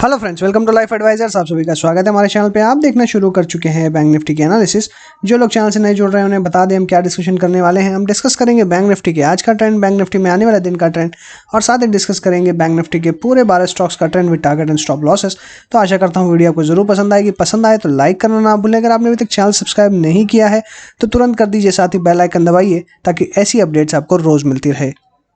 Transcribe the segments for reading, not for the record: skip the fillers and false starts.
Hello friends, welcome to Life Advisors. आप सभी का स्वागत है हमारे चैनल पे। आप देखना शुरू कर चुके हैं बैंक निफ्टी के एनालिसिस। जो लोग चैनल से नहीं जुड़ रहे हैं उन्हें बता दें हम क्या डिस्कशन करने वाले हैं। हम डिस्कस करेंगे बैंक निफ्टी के आज का ट्रेंड, बैंक निफ्टी में आने वाले दिन का ट्रेंड, और साथ ही डिस्कस करेंगे बैंक निफ्टी के पूरे 12 स्टॉक्स का trend with target and stop losses. तो आशा करता हूँ वीडियो आपको जरूर पसंद आएगी। पसंद आए तो लाइक करना ना भूलें। अगर आपने अभी तक चैनल सब्सक्राइब नहीं किया है तो तुरंत कर दीजिए, साथ ही बेल आइकन दबाइए ताकि ऐसी अपडेट्स आपको रोज मिलती रहे।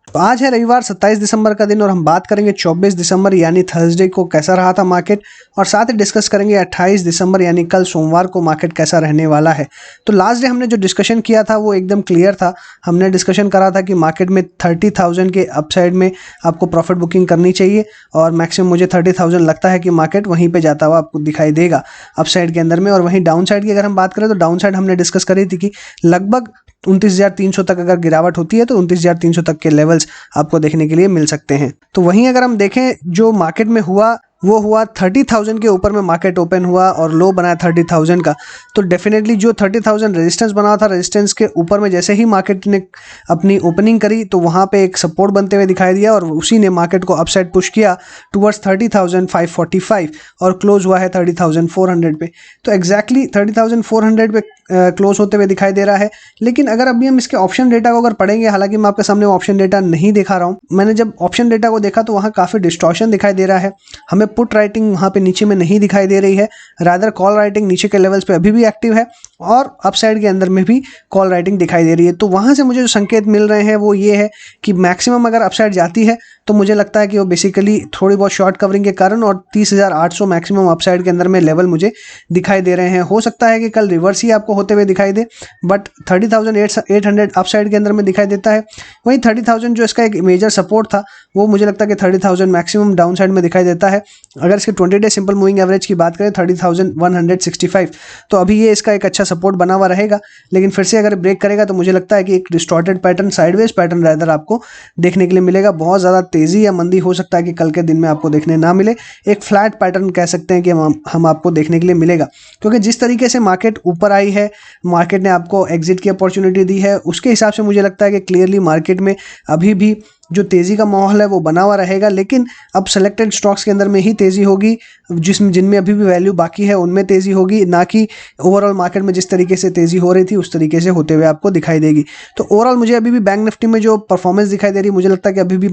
तो आज है रविवार 27 दिसंबर का दिन और हम बात करेंगे 24 दिसंबर यानी थर्सडे को कैसा रहा था मार्केट, और साथ ही डिस्कस करेंगे 28 दिसंबर यानी कल सोमवार को मार्केट कैसा रहने वाला है। तो लास्ट डे हमने जो डिस्कशन किया था वो एकदम क्लियर था। हमने डिस्कशन करा था कि मार्केट में 30,000 के अपसाइड में आपको प्रॉफिट बुकिंग करनी चाहिए, और मैक्सिमम मुझे 30,000 लगता है कि मार्केट वहीं पर जाता हुआ आपको दिखाई देगा अपसाइड के अंदर में। और वहीं डाउन साइड की अगर हम बात करें तो डाउन साइड हमने डिस्कस करी थी कि लगभग 29,300 तक अगर गिरावट होती है तो 29,300 तक के लेवल्स आपको देखने के लिए मिल सकते हैं। तो वहीं अगर हम देखें जो मार्केट में हुआ वो हुआ 30,000 के ऊपर में मार्केट ओपन हुआ और लो बनाया 30,000 का। तो डेफिनेटली जो 30,000 रेजिस्टेंस बना था, रेजिस्टेंस के ऊपर में जैसे ही मार्केट ने अपनी ओपनिंग करी तो वहाँ पे एक सपोर्ट बनते हुए दिखाई दिया, और उसी ने मार्केट को अपसाइड पुश किया टुवर्ड्स 30,545 और क्लोज हुआ है 30,400 पे। तो एग्जैक्टली 30,400 पे क्लोज होते हुए दिखाई दे रहा है। लेकिन अगर अभी हम इसके ऑप्शन डेटा को अगर पढ़ेंगे, हालांकि मैं आपके सामने ऑप्शन डेटा नहीं दिखा रहा हूँ, मैंने जब ऑप्शन डेटा को देखा तो वहाँ काफ़ी डिस्टॉर्शन दिखाई दे रहा है। हमें पुट राइटिंग वहाँ पे नीचे में नहीं दिखाई दे रही है, रादर कॉल राइटिंग नीचे के लेवल्स पे अभी भी एक्टिव है, और अपसाइड के अंदर में भी कॉल राइटिंग दिखाई दे रही है। तो वहाँ से मुझे जो संकेत मिल रहे हैं वो ये है कि मैक्सिमम अगर अपसाइड जाती है तो मुझे लगता है कि वो बेसिकली थोड़ी बहुत शॉर्ट कवरिंग के कारण, और 30,800 मैक्सिमम अपसाइड के अंदर में लेवल मुझे दिखाई दे रहे हैं। हो सकता है कि कल रिवर्स ही आपको होते हुए दिखाई दे, बट 30,800 अपसाइड के अंदर में दिखाई देता है। वहीं 30,000 जो इसका एक मेजर सपोर्ट था वो मुझे लगता है कि 30,000 मैक्सिमम डाउन साइड में दिखाई देता है। अगर इसके 20 डे सिंपल मूविंग एवरेज की बात करें 30,165, तो अभी ये इसका एक अच्छा सपोर्ट बना हुआ रहेगा। लेकिन फिर से अगर ब्रेक करेगा तो मुझे लगता है कि एक distorted pattern, sideways pattern rather आपको देखने के लिए मिलेगा। बहुत ज़्यादा तेज़ी या मंदी हो सकता है कि कल के दिन में आपको देखने ना मिले। एक फ्लैट पैटर्न कह सकते हैं कि हम आपको देखने के लिए मिलेगा, क्योंकि जिस तरीके से मार्केट ऊपर आई है, मार्केट ने आपको एग्जिट की अपॉर्चुनिटी दी है, उसके हिसाब से मुझे लगता है कि क्लियरली मार्केट में अभी भी जो तेज़ी का माहौल है वो बना हुआ रहेगा। लेकिन अब सेलेक्टेड स्टॉक्स के अंदर में ही तेज़ी होगी, जिनमें अभी भी वैल्यू बाकी है उनमें तेज़ी होगी, ना कि ओवरऑल मार्केट में जिस तरीके से तेज़ी हो रही थी उस तरीके से होते हुए आपको दिखाई देगी। तो ओवरऑल मुझे अभी भी बैंक निफ्टी में जो परफॉर्मेंस दिखाई दे रही है, मुझे लगता है कि अभी भी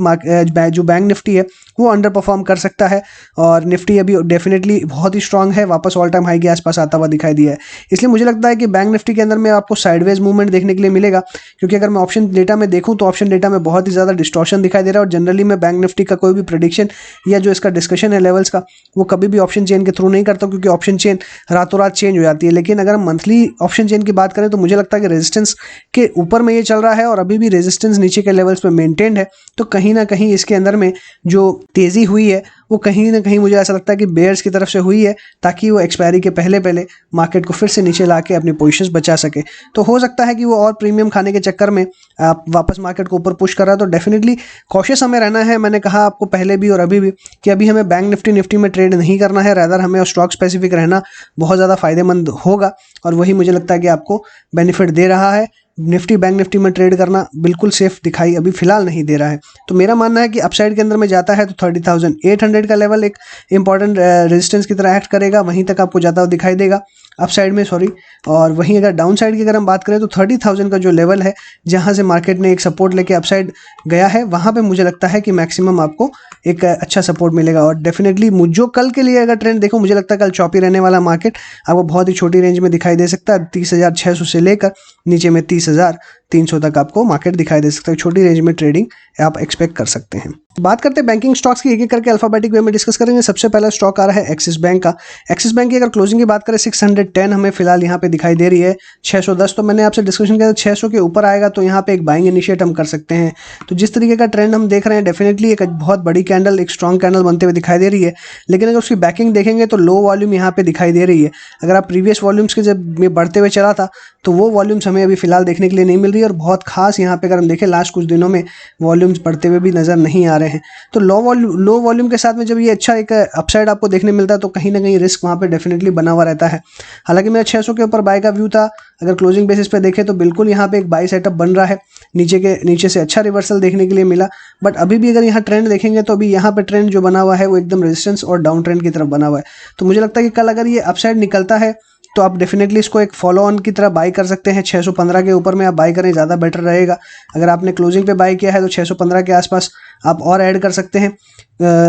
जो बैंक निफ्टी है वो अंडर परफॉर्म कर सकता है, और निफ्टी अभी डेफिनेटली बहुत ही स्ट्रांग है, वापस ऑल टाइम हाई के आसपास आता हुआ दिखाई दिया है। इसलिए मुझे लगता है कि बैंक निफ्टी के अंदर में आपको साइडवेज मूवमेंट देखने के लिए मिलेगा, क्योंकि अगर मैं ऑप्शन डेटा में देखूँ तो ऑप्शन डेटा में बहुत ही ज़्यादा डिस्टॉर्शन दिखाई दे रहा है। और जनरली मैं बैंक निफ्टी का कोई भी प्रेडिक्शन या जो इसका डिस्कशन है लेवल्स का, वो कभी भी ऑप्शन चेन के थ्रू नहीं करता, क्योंकि ऑप्शन चेन रातों रात चेंज हो जाती है। लेकिन अगर हम मंथली ऑप्शन चेन की बात करें तो मुझे लगता है कि रेजिस्टेंस के ऊपर में ये चल रहा है और अभी भी रेजिस्टेंस नीचे के लेवल्स पे मेंटेन्ड है। तो कहीं ना कहीं इसके अंदर में जो तेज़ी हुई है वो कहीं ना कहीं मुझे ऐसा लगता है कि बेयर्स की तरफ से हुई है, ताकि वो एक्सपायरी के पहले पहले मार्केट को फिर से नीचे ला के अपनी पोजीशंस बचा सके। तो हो सकता है कि वो और प्रीमियम खाने के चक्कर में आप वापस मार्केट को ऊपर पुश कर रहा है। तो डेफिनेटली कॉशियस हमें रहना है। मैंने कहा आपको पहले भी और अभी भी कि अभी हमें बैंक निफ्टी में ट्रेड नहीं करना है, रादर हमें स्टॉक स्पेसिफिक रहना बहुत ज़्यादा फायदेमंद होगा, और वही मुझे लगता है कि आपको बेनिफिट दे रहा है। निफ्टी बैंक निफ्टी में ट्रेड करना बिल्कुल सेफ दिखाई अभी फिलहाल नहीं दे रहा है। तो मेरा मानना है कि अपसाइड के अंदर में जाता है तो 30,800 का लेवल एक इंपॉर्टेंट रेजिस्टेंस की तरह एक्ट करेगा, वहीं तक आपको जाता हुआ दिखाई देगा अपसाइड में, सॉरी। और वहीं अगर डाउन साइड की अगर हम बात करें तो 30,000 का जो लेवल है जहां से मार्केट ने एक सपोर्ट लेके अपसाइड गया है, वहां पे मुझे लगता है कि मैक्सिमम आपको एक अच्छा सपोर्ट मिलेगा। और डेफिनेटली जो कल के लिए अगर ट्रेंड देखो, मुझे लगता है कल चॉपी रहने वाला मार्केट आपको बहुत ही छोटी रेंज में दिखाई दे सकता है। 30,600 से लेकर नीचे में 30,300 तक आपको मार्केट दिखाई दे सकता है। छोटी रेंज में ट्रेडिंग आप एक्सपेक्ट कर सकते हैं। बात करते हैं बैंकिंग स्टॉक्स की, एक एक करके अल्फाबेटिक वे में डिस्कस करेंगे। सबसे पहला स्टॉक आ रहा है एक्सिस बैंक का। एक्सिस बैंक की अगर क्लोजिंग की बात करें 610 हमें फिलहाल यहाँ पे दिखाई दे रही है। 610 तो मैंने आपसे डिस्कशन किया था, 600 के ऊपर आएगा तो यहाँ पे एक बाइंग इनिशिएट हम कर सकते हैं। तो जिस तरीके का ट्रेंड हम देख रहे हैं, डेफिनेटली एक बहुत बड़ी कैंडल, एक स्ट्रॉन्ग कैंडल बनते हुए दिखाई दे रही है। लेकिन अगर उसकी बैकिंग देखेंगे तो लो वॉल्यूम यहाँ पे दिखाई दे रही है। अगर आप प्रीवियस वॉल्यूम्स के जब में बढ़ते हुए चला था तो वो वॉल्यूम्स हमें अभी फिलहाल देखने के लिए नहीं मिल रही है, और बहुत खास यहाँ पे अगर हम देखें लास्ट कुछ दिनों में वॉल्यूम्स बढ़ते हुए भी नज़र नहीं आ रहे हैं। तो लो वॉल्यूम के साथ में जब ये अच्छा एक अपसाइड आपको देखने मिलता है तो कहीं ना कहीं रिस्क वहाँ पे डेफिनेटली बना हुआ रहता है। हालांकि मेरा 600 के ऊपर बाय का व्यू था, अगर क्लोजिंग बेसिस पे देखें तो बिल्कुल यहाँ पे एक बाय सेटअप बन रहा है, नीचे से अच्छा रिवर्सल देखने के लिए मिला। बट अभी भी अगर यहाँ ट्रेंड देखेंगे तो अभी यहाँ पे ट्रेंड जो बना हुआ है वो एकदम रेजिस्टेंस और डाउन ट्रेंड की तरफ बना हुआ है। तो मुझे लगता है कि कल अगर ये अपसाइड निकलता है तो आप डेफिनेटली इसको एक फॉलो ऑन की तरह बाय कर सकते हैं। 615 के ऊपर में आप बाय करें, ज़्यादा बेटर रहेगा। अगर आपने क्लोजिंग पे बाय किया है तो 615 के आसपास आप और ऐड कर सकते हैं,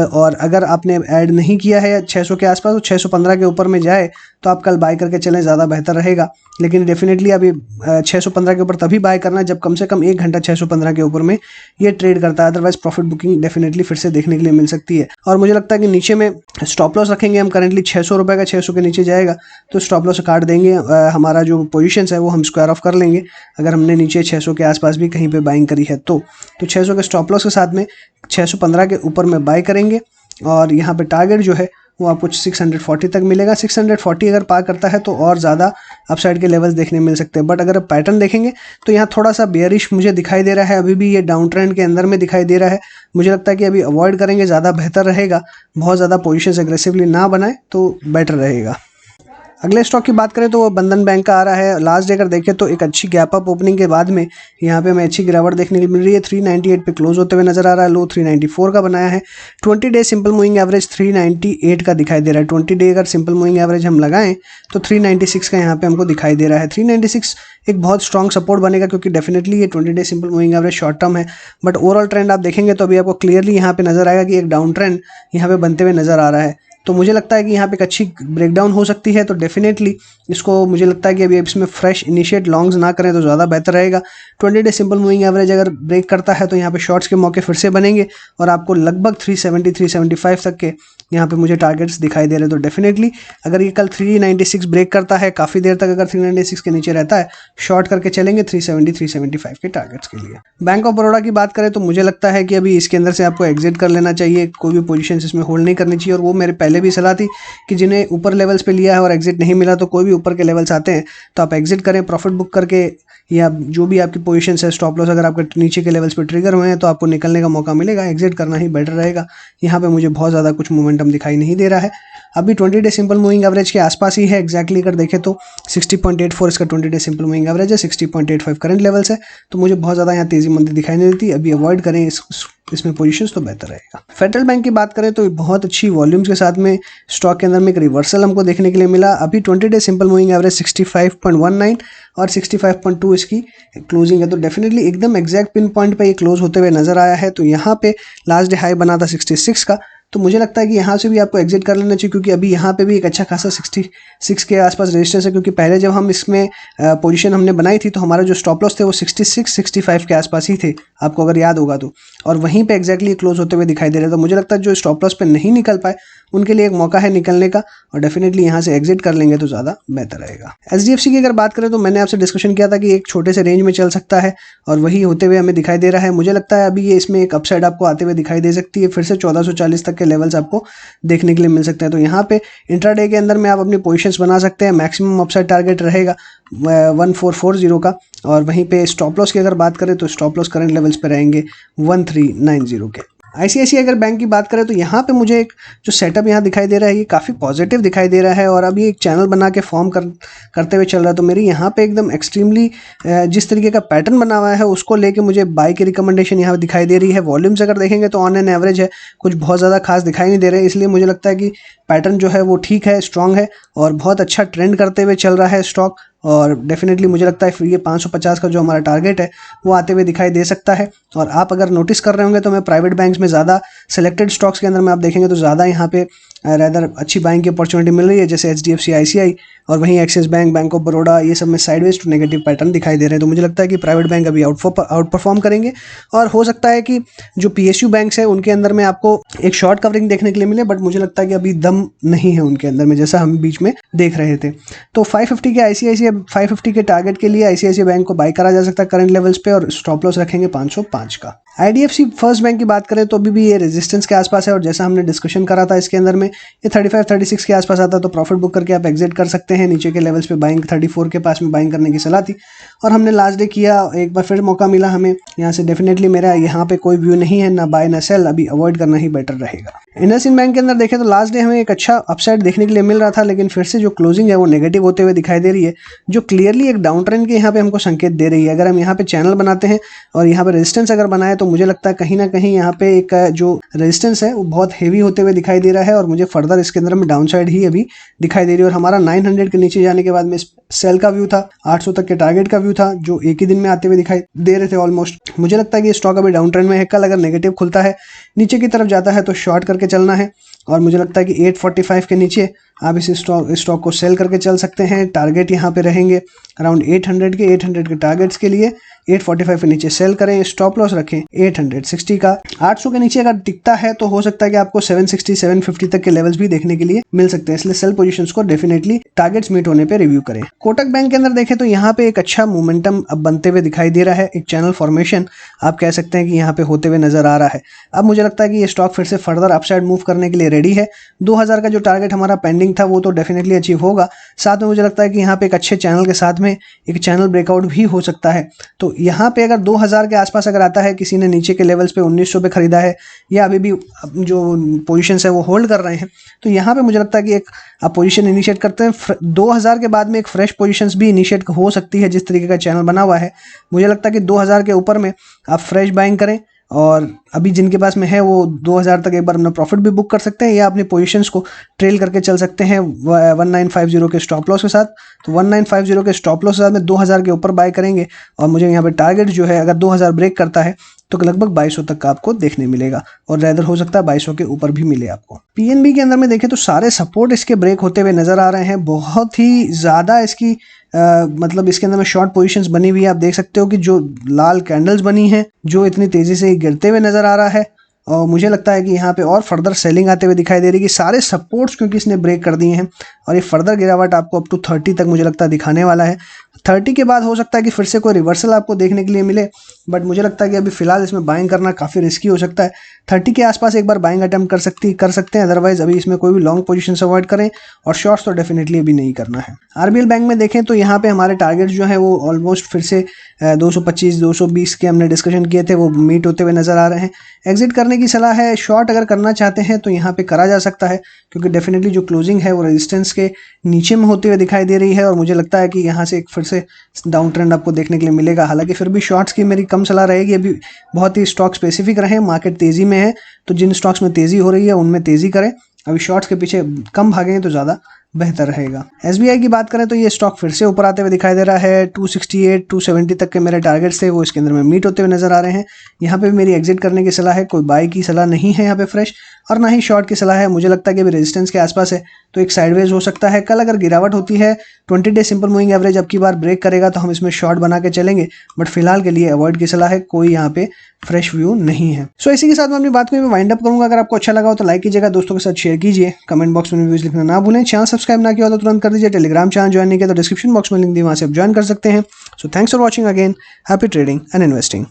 और अगर आपने ऐड नहीं किया है 600 के आसपास तो 615 के ऊपर में जाए तो आप कल बाय करके चलें, ज़्यादा बेहतर रहेगा। लेकिन डेफिनेटली अभी 615 के ऊपर तभी बाय करना है जब कम से कम 1 घंटा 615 के ऊपर में ये ट्रेड करता है, अदरवाइज प्रॉफिट बुकिंग डेफिनेटली फिर से देखने के लिए मिल सकती है। और मुझे लगता है कि नीचे में स्टॉप लॉस रखेंगे हम, करंटली 600 रुपये का 600 के नीचे जाएगा तो स्टॉप लॉस काट देंगे, हमारा जो पोजीशन है वो हम स्क्वायर ऑफ कर लेंगे अगर हमने नीचे 600 के आसपास भी कहीं पे बाइंग करी है तो 600 के स्टॉप लॉस के साथ में 615 के ऊपर में बाय करेंगे। और यहाँ पे टारगेट जो है वो आपको 640 तक मिलेगा। 640 अगर पार करता है तो और ज़्यादा अपसाइड के लेवल्स देखने मिल सकते हैं। बट अगर आप पैटर्न देखेंगे तो यहाँ थोड़ा सा बेयरिश मुझे दिखाई दे रहा है, अभी भी ये डाउन ट्रेंड के अंदर में दिखाई दे रहा है। मुझे लगता है कि अभी अवॉइड करेंगे ज़्यादा बेहतर रहेगा, बहुत ज़्यादा पोजीशंस एग्रेसिवली ना बनाए तो बेटर रहेगा। अगले स्टॉक की बात करें तो वो बंधन बैंक का आ रहा है। लास्ट डे अगर देखें तो एक अच्छी गैप अप ओपनिंग के बाद में यहाँ पे हमें अच्छी गिरावट देखने को मिल रही है। 398 पे क्लोज होते हुए नजर आ रहा है, लो 394 का बनाया है। 20 डे सिंपल मूविंग एवरेज 398 का दिखाई दे रहा है। 20 डे अगर सिंपल मूविंग एवरेज हम लगाएं तो 396 का यहाँ पे हमको दिखाई दे रहा है। 396 एक बहुत स्ट्रॉन्ग सपोर्ट बनेगा क्योंकि डेफिनेटली ये 20 day simple moving average short term है। बट ओवरऑल ट्रेंड आप देखेंगे तो अभी आपको क्लियरली यहाँ पे नजर आएगा कि एक डाउन ट्रेंड यहाँ पे बनते हुए नजर आ रहा है। तो मुझे लगता है कि यहाँ पे एक अच्छी ब्रेकडाउन हो सकती है, तो डेफिनेटली इसको मुझे लगता है कि अभी इसमें फ्रेश इनिशिएट लॉन्ग्स ना करें तो ज़्यादा बेहतर रहेगा। 20 डे सिंपल मूविंग एवरेज अगर ब्रेक करता है तो यहाँ पे शॉर्ट्स के मौके फिर से बनेंगे और आपको लगभग 370-375 तक के यहाँ पे मुझे टारगेट्स दिखाई दे रहे हैं। तो डेफिनेटली अगर ये कल 396 ब्रेक करता है, काफ़ी देर तक अगर 396 के नीचे रहता है, शॉर्ट करके चलेंगे 370-375 के टारगेट्स के लिए। बैंक ऑफ बड़ौदा की बात करें तो मुझे लगता है कि अभी इसके अंदर से आपको एग्जिट कर लेना चाहिए, कोई भी पोजीशन इसमें होल्ड नहीं करनी चाहिए। और वो मेरे पहले भी सलाह थी कि जिन्हें ऊपर लेवल्स पे लिया है और एग्जिट नहीं मिला तो कोई भी ऊपर के लेवल्स आते हैं तो आप एग्जिट करें, प्रॉफिट बुक करके, या जो भी आपकी पोजीशन है स्टॉप लॉस अगर आपके नीचे के लेवल्स पे ट्रिगर हुए हैं तो आपको निकलने का मौका मिलेगा, एग्जिट करना ही बेटर रहेगा। यहाँ पे मुझे बहुत ज़्यादा कुछ मोमेंटम दिखाई नहीं दे रहा है। अभी 20 डे सिंपल मूविंग एवरेज के आसपास ही है एग्जैक्टली। अगर देखें तो 60.84 इसका 20 डे सिंपल मूविंग एवरेज है, 60.85 करंट लेवल्स है। तो मुझे बहुत ज़्यादा यहाँ तेजी मंदी दिखाई नहीं देती, अभी अवॉइड करें इसमें पोजीशंस तो बेहतर रहेगा। फेडरल बैंक की बात करें तो बहुत अच्छी वॉल्यूम्स के साथ में स्टॉक के अंदर में एक रिवर्सल हमको देखने के लिए मिला। अभी 20 डे सिंपल मूविंग एवरेज 65.19 और 65.2 इसकी क्लोजिंग है। तो डेफिनेटली एकदम एग्जैक्ट पिन पॉइंट पे ये क्लोज होते हुए नजर आया है। तो यहाँ पे लास्ट डे हाई बना था 66 का, तो मुझे लगता है कि यहाँ से भी आपको एग्जिट कर लेना चाहिए क्योंकि अभी यहाँ पे भी एक अच्छा खासा 66 के आसपास रेजिस्टेंस है। क्योंकि पहले जब हम इसमें पोजीशन हमने बनाई थी तो हमारा जो स्टॉप लॉस थे वो 66-65 के आसपास ही थे, आपको अगर याद होगा तो, और वहीं पे एग्जैक्टली क्लोज होते हुए दिखाई दे रहा है। तो मुझे लगता है जो स्टॉप लॉस पे नहीं निकल पाए उनके लिए एक मौका है निकलने का, और डेफिनेटली यहाँ से एग्जिट कर लेंगे तो ज़्यादा बेहतर रहेगा। HDFC की अगर बात करें तो मैंने आपसे डिस्कशन किया था कि एक छोटे से रेंज में चल सकता है और वही होते हुए हमें दिखाई दे रहा है। मुझे लगता है अभी ये इसमें एक अपसाइड आपको आते हुए दिखाई दे सकती है, फिर से 1440 तक के लेवल्स आपको देखने के लिए मिल सकते हैं। तो यहाँ पे इंट्राडे के अंदर में आप अपनी पोजीशंस बना सकते हैं। मैक्सिमम अपसाइड टारगेट रहेगा 1440 का, और वहीं पे स्टॉप लॉस की अगर बात करें तो स्टॉप लॉस करंट लेवल्स पे रहेंगे 1390 के। ICICI अगर बैंक की बात करें तो यहाँ पे मुझे एक जो सेटअप यहाँ दिखाई दे रहा है ये काफ़ी पॉजिटिव दिखाई दे रहा है और अभी एक चैनल बना के फॉर्म करते हुए चल रहा है। तो मेरी यहाँ पे एकदम एक्सट्रीमली जिस तरीके का पैटर्न बना हुआ है उसको लेके मुझे बाय की रिकमेंडेशन यहाँ दिखाई दे रही है। वॉल्यूम्स अगर देखेंगे तो ऑन एन एवरेज है, कुछ बहुत ज़्यादा खास दिखाई नहीं दे रहे, इसलिए मुझे लगता है कि पैटर्न जो है वो ठीक है, स्ट्रॉन्ग है और बहुत अच्छा ट्रेंड करते हुए चल रहा है स्टॉक। और डेफिनेटली मुझे लगता है फिर ये 550 का जो हमारा टारगेट है वो आते हुए दिखाई दे सकता है। और आप अगर नोटिस कर रहे होंगे तो मैं प्राइवेट बैंक्स में ज़्यादा सेलेक्टेड स्टॉक्स के अंदर में आप देखेंगे तो ज़्यादा यहाँ पे रैदर अच्छी बाइंग की अपॉर्चुनिटी मिल रही है, जैसे HDFC, ICI और वहीं axis bank, bank of Baroda, ये सब में साइडवेज टू नेगेटिव पैटर्न दिखाई दे रहे हैं। तो मुझे लगता है कि प्राइवेट बैंक अभी आउट परफॉर्म करेंगे और हो सकता है कि जो PSU बैंक्स है उनके अंदर में आपको एक शॉर्ट कवरिंग देखने के लिए मिले, बट मुझे लगता है कि अभी दम नहीं है उनके अंदर में जैसा हम बीच में देख रहे थे। तो 550 के ICICI 550 के टारगेट के लिए ICICI बैंक को बाय करा जा सकता है करंट लेवल्स पे, और स्टॉप लॉस रखेंगे 505 का। IDFC फर्स्ट बैंक की बात करें तो अभी भी ये रेजिस्टेंस के आसपास है और जैसा हमने डिस्कशन करा था इसके अंदर में ये 35-36 के आसपास आता है तो प्रॉफिट बुक करके आप एग्जिट कर सकते हैं। नीचे के लेवल्स पे बाइंग 34 के पास में बाइंग करने की सलाह थी। और हमने लास्ट डे किया, एक बार फिर मौका मिला हमें यहाँ से। डेफिनेटली मेरा यहाँ पे कोई व्यू नहीं है, ना बाय ना सेल, अभी अवॉइड करना ही बेटर रहेगा। इंडसइंड बैंक के अंदर देखें तो लास्ट डे हमें एक अच्छा अपसाइड देखने के लिए मिल रहा था, लेकिन फिर से जो क्लोजिंग है वो नेगेटिव होते हुए दिखाई दे रही है, जो क्लियरली एक डाउन ट्रेंड के यहाँ पे हमको संकेत दे रही है। अगर हम यहाँ पे चैनल बनाते हैं और यहाँ पे रेजिस्टेंस अगर बनाए तो मुझे लगता है कहीं ना कहीं यहाँ पे एक जो रेजिस्टेंस है वो बहुत हेवी होते हुए दिखाई दे रहा है, और मुझे फर्दर इसके अंदर में डाउन साइड ही अभी दिखाई दे रही है। और हमारा 900 के नीचे जाने के बाद में सेल का व्यू था, 800 तक के टारगेट का व्यू था, जो एक ही दिन में आते हुए दिखाई दे रहे थे ऑलमोस्ट। मुझे लगता है कि ये स्टॉक अभी डाउन ट्रेंड में है। कल अगर नेगेटिव खुलता है, नीचे की तरफ जाता है तो शॉर्ट करके चलना है, और मुझे लगता है कि 845 के नीचे आप इस स्टॉक को सेल करके चल सकते हैं। टारगेट यहाँ पे रहेंगे अराउंड 800 के टारगेट्स के लिए 845 के नीचे सेल करें। स्टॉप लॉस रखें 860 का। 800 के नीचे अगर टिकता है तो हो सकता है कि आपको 760 750 तक के लेवल्स भी देखने के लिए मिल सकते हैं, इसलिए सेल पोजीशंस को डेफिनेटली टारगेट्स मीट होने पे रिव्यू करें। कोटक बैंक के अंदर देखें तो यहाँ पे एक अच्छा मोमेंटम अब बनते हुए दिखाई दे रहा है, एक चैनल फॉर्मेशन आप कह सकते हैं कि यहाँ पे होते हुए नजर आ रहा है। अब मुझे लगता है कि ये स्टॉक फिर से फर्दर अपसाइड मूव करने के लिए रेडी है। 2000 का जो टारगेट हमारा पेंडिंग था वो तो डेफिनेटली अचीव होगा, साथ में मुझे लगता है कि यहाँ पे एक अच्छे चैनल के साथ में एक चैनल ब्रेकआउट भी हो सकता है। तो यहाँ पे अगर 2000 के आसपास अगर आता है, किसी ने नीचे के लेवल्स पे 1900 पे खरीदा है या अभी भी जो पोजीशंस है वो होल्ड कर रहे हैं, तो यहाँ पे मुझे लगता है कि एक आप पोजीशन इनिशिएट करते हैं। 2000 के बाद में एक फ्रेश पोजीशंस भी इनिशिएट हो सकती है, जिस तरीके का चैनल बना हुआ है। मुझे लगता है कि 2000 के ऊपर में आप फ्रेश बाइंग करें, और अभी जिनके पास में है वो 2000 तक एक बार अपना प्रॉफिट भी बुक कर सकते हैं, या अपनी पोजीशंस को ट्रेल करके चल सकते हैं 1950 के स्टॉप लॉस के साथ। तो 1950 के स्टॉप लॉस के साथ में 2000 के ऊपर बाय करेंगे, और मुझे यहाँ पे टारगेट जो है अगर 2000 ब्रेक करता है तो लगभग 2200 तक का आपको देखने मिलेगा, और रेदर हो सकता है 2200 के ऊपर भी मिले आपको। पीएनबी के अंदर में देखें तो सारे सपोर्ट इसके ब्रेक होते हुए नजर आ रहे हैं। बहुत ही ज़्यादा इसकी मतलब इसके अंदर में शॉर्ट पोजीशंस बनी हुई है। आप देख सकते हो कि जो लाल कैंडल्स बनी हैं, जो इतनी तेज़ी से गिरते हुए नज़र आ रहा है, और मुझे लगता है कि यहाँ पे और फर्दर सेलिंग आते हुए दिखाई दे रही है कि सारे सपोर्ट्स क्योंकि इसने ब्रेक कर दिए हैं, और ये फर्दर गिरावट आपको अप टू 30 तक मुझे लगता है दिखाने वाला है। 30 के बाद हो सकता है कि फिर से कोई रिवर्सल आपको देखने के लिए मिले, बट मुझे लगता है कि अभी फिलहाल इसमें बाइंग करना काफ़ी रिस्की हो सकता है। 30 के आसपास एक बार बाइंग अटेम्प्ट कर सकते हैं, अदरवाइज अभी इसमें कोई भी लॉन्ग पोजीशन अवॉइड करें, और शॉर्ट्स तो डेफिनेटली अभी नहीं करना है। आरबीएल बैंक में देखें तो यहाँ पे हमारे टारगेट्स जो है वो ऑलमोस्ट फिर से 225 220 के हमने डिस्कशन किए थे, वो मीट होते हुए नजर आ रहे हैं। एग्जिट करने की सलाह है। शॉर्ट अगर करना चाहते हैं तो यहाँ पे करा जा सकता है, क्योंकि डेफिनेटली जो क्लोजिंग है वो रेजिस्टेंस के नीचे में होते हुए दिखाई दे रही है, और मुझे लगता है कि यहाँ से एक फिर से डाउन ट्रेंड आपको देखने के लिए मिलेगा। हालांकि फिर भी शॉर्ट्स की मेरी कम सलाह रहेगी, अभी बहुत ही स्टॉक स्पेसिफिक रहे, मार्केट तेज़ी में है, तो जिन स्टॉक्स में तेज़ी हो रही है उनमें तेज़ी करें। अभी शॉर्ट्स के पीछे कम भागें तो ज़्यादा बेहतर रहेगा। एसबीआई की बात करें तो ये स्टॉक फिर से ऊपर आते हुए दिखाई दे रहा है। 268 270 तक के मेरे टारगेट्स थे, वो इसके अंदर में मीट होते हुए नजर आ रहे हैं। यहाँ पे भी मेरी एग्जिट करने की सलाह है, कोई बाय की सलाह नहीं है यहाँ पे फ्रेश, और ना ही शॉर्ट की सलाह है। मुझे लगता है कि अभी रेजिस्टेंस के आसपास है, तो एक साइडवेज हो सकता है। कल अगर गिरावट होती है, 20 डे सिंपल मूविंग एवरेज अब की बार ब्रेक करेगा तो हम इसमें शॉर्ट बना के चलेंगे, बट फिलहाल के लिए अवॉइड की सलाह है, कोई यहाँ पे फ्रेश व्यू नहीं है। सो इसी के साथ मैं अपनी बात को वाइंड अप करूंगा। अगर आपको अच्छा लगा हो तो लाइक कीजिएगा, दोस्तों के साथ शेयर कीजिए, कमेंट बॉक्स में रिव्यूज लिखना ना भूलें। चैनल सब्सक्राइब ना किया हो तो तुरंत कर दीजिए। टेलीग्राम चैनल ज्वाइन नहीं किया तो डिस्क्रिप्शन बॉक्स में लिंक दी, वहां से आप ज्वाइन कर सकते हैं। So thanks for watching again. Happy trading and investing.